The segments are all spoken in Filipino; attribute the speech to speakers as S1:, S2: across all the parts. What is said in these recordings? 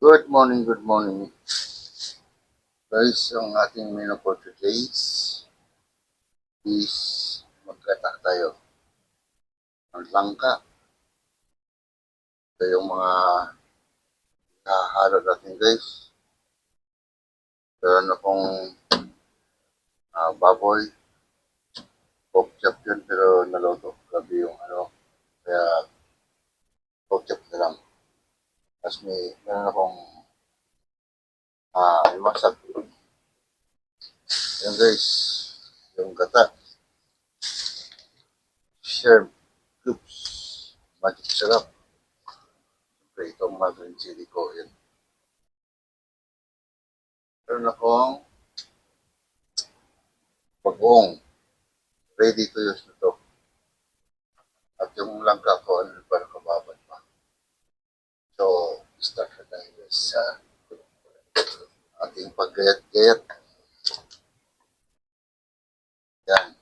S1: Good morning, good morning. Guys, ang ating menu for today is magkata tayo ng langka. Ito yung mga hahalo natin guys. Meron akong baboy, pork chop yun pero naluto. Grabe yung kaya pork chop na lang. Tapos meron akong imasag. Yan guys, yung gata. Shrimp cubes. Magic sarap. Siyempre itong green chili ko. Yan. Meron akong bagoong. Ready to use na to. At yung langka ko, para kababad pa. So, start na tayo sa ating paggayat-gayat. Yan.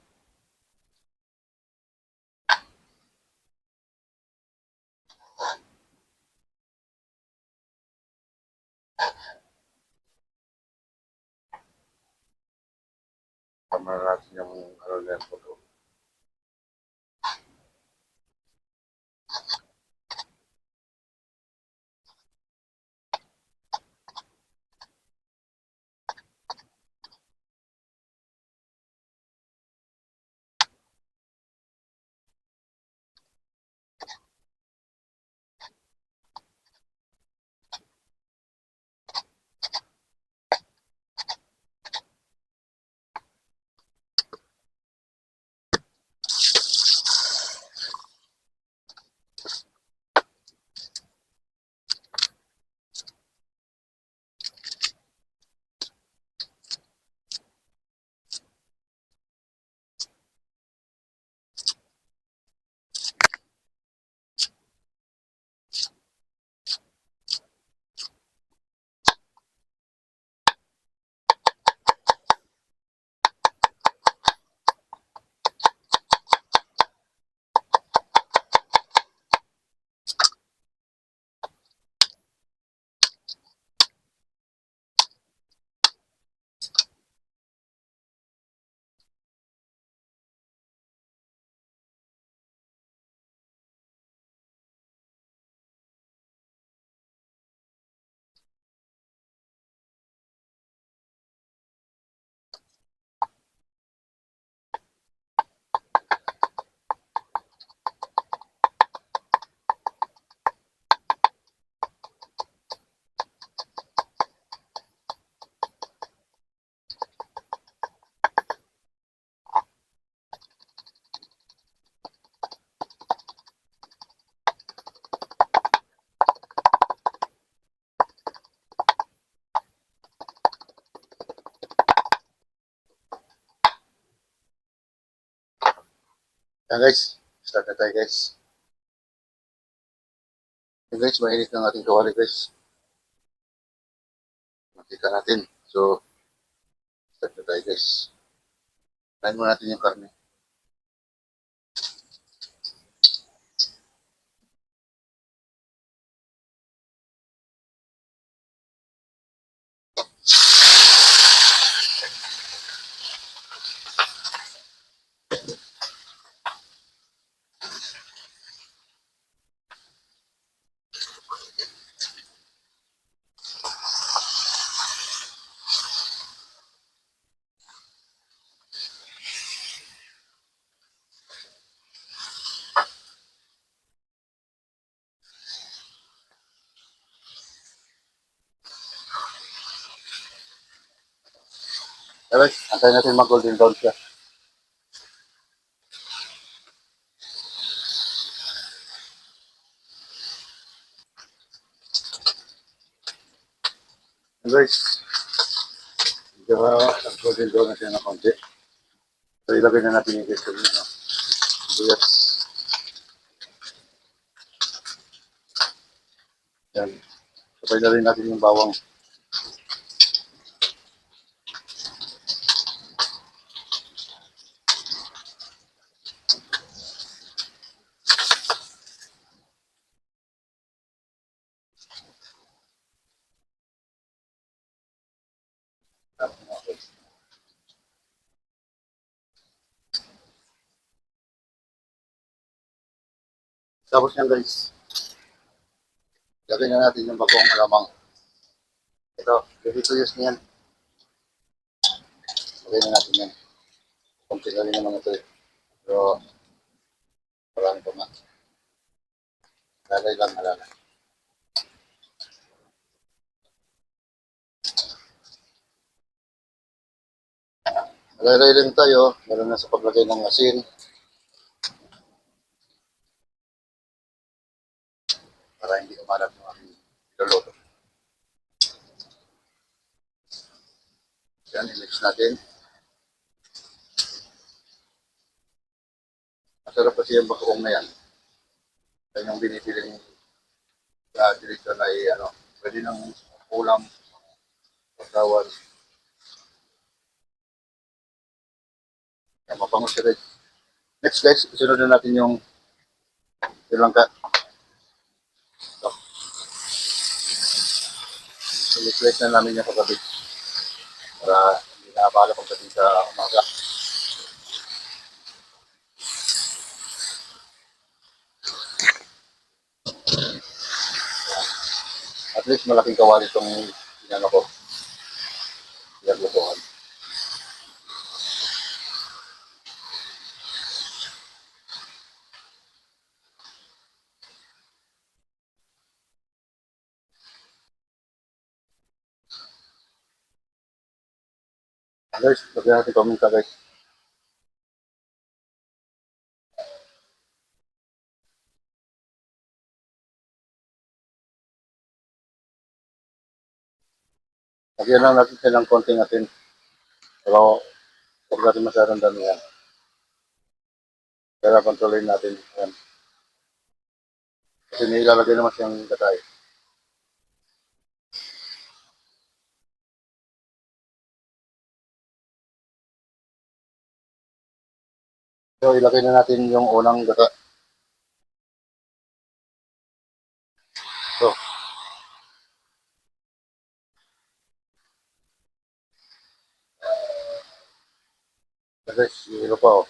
S1: Tama natin yung na po to. Yan guys, start na tayo guys. Yan guys, mainit ng ating kawali guys. Mantika natin. So, start na tayo guys. Kain mo natin yung karne. Yan guys, antayin natin mag-golden brown siya. Yan guys, medyo golden brown na siya na konti. So, ilagay na natin yung guys sa inyo. Buyas. Yan. Sabay na rin natin yung bawang. Tapos yan guys, lagyan na natin yung bagong malamang. Ito, ready to use niyan. Lagyan na natin yan. Kunti na rin naman ito eh. Pero marami pa nga. Lalay lang, malalay. Lalay rin tayo, lalo na sa paglagay ng asin. Para hindi umalat yung aking niluluto. Yan, i-mix natin. Masarap kasi yung bagoong na yan. Yan yung binibiling dirito na ano, pwede ng ulam, pagkawan. Yan, mapangos ka rin. Next guys, sunod na natin yung langka. So, i-mix na namin yung kagabi. Para hindi na abala pagdating sa umaga. At least malaking kawali itong inano ko. Pinaglutuan. Guys, lagyan natin paminta guys. Lagyan lang natin siya ng konting atin. Pero huwag natin masyadong dami yan. Kaya kontrolin natin yan. Kasi nilalagay naman siyang gatay. So ilagay na natin yung unang gata. So, guys, hilo pa oh.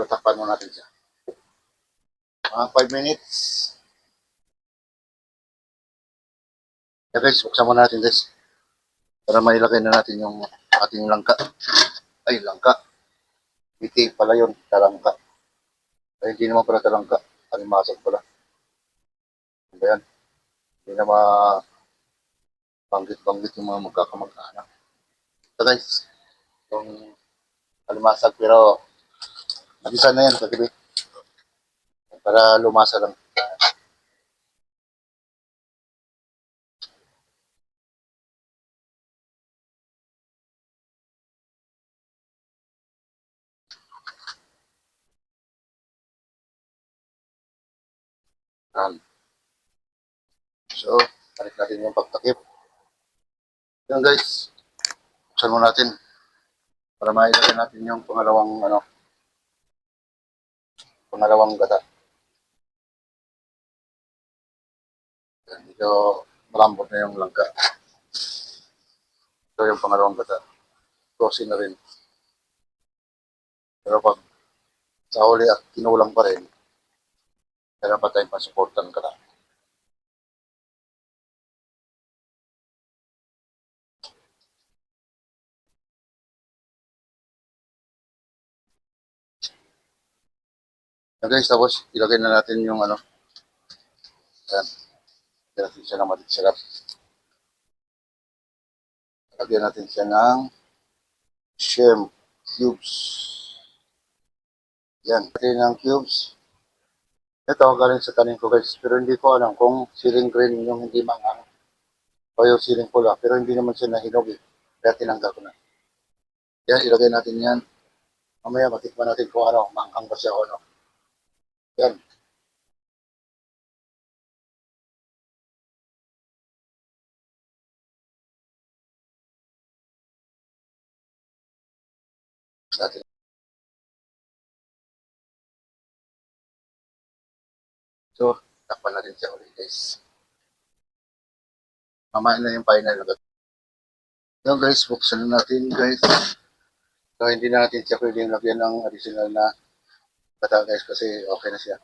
S1: So, takpan mo natin siya. Mga 5 minutes. Yeah, guys, buksan mo natin guys. Para mailagay na natin yung ating langka. Ay, langka. Biti pala yun, talangka. Ay, hindi naman pala talangka. Alimasag pala. Ano yan? Hindi na mabanggit-banggit yung mga magkakamag-anak. So guys, yung alimasag pero nagisa na yan kagabi. Para lumasa lang. Yan. So, balik natin yung pagtakip. Yan guys, buksan mo natin para mailagay natin yung pangalawang gata. Yan, medyo malambot na yung langka. So, yung pangalawang gata. Tosin na rin. Pero pag sa huli at kinulang pa rin, kaya pa tayong pasuportan ka lang. Yan guys, tapos ilagay na natin yung yan, lagyan natin siya ng matik-sarap. Lagyan natin siya ng shrimp cubes. Yan, lagyan ng cubes. Ito, galing sa tanin ko guys, pero hindi ko alam kung siling green yung hindi mangang o yung siling pula, pero hindi naman siya nahinog eh. Kaya tinanggal ko na. Yan, ilagay natin yan. Mamaya matikman natin kung manghang ba siya o ano. Yan, natin. So, takpan natin siya ulit guys. Mamaya na yung final agad. Yung guys, buksan na natin guys. So, hindi natin siya pwedeng lagyan ng additional na bata guys kasi okay na siya.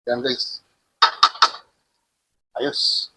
S1: Yan guys. Ayos.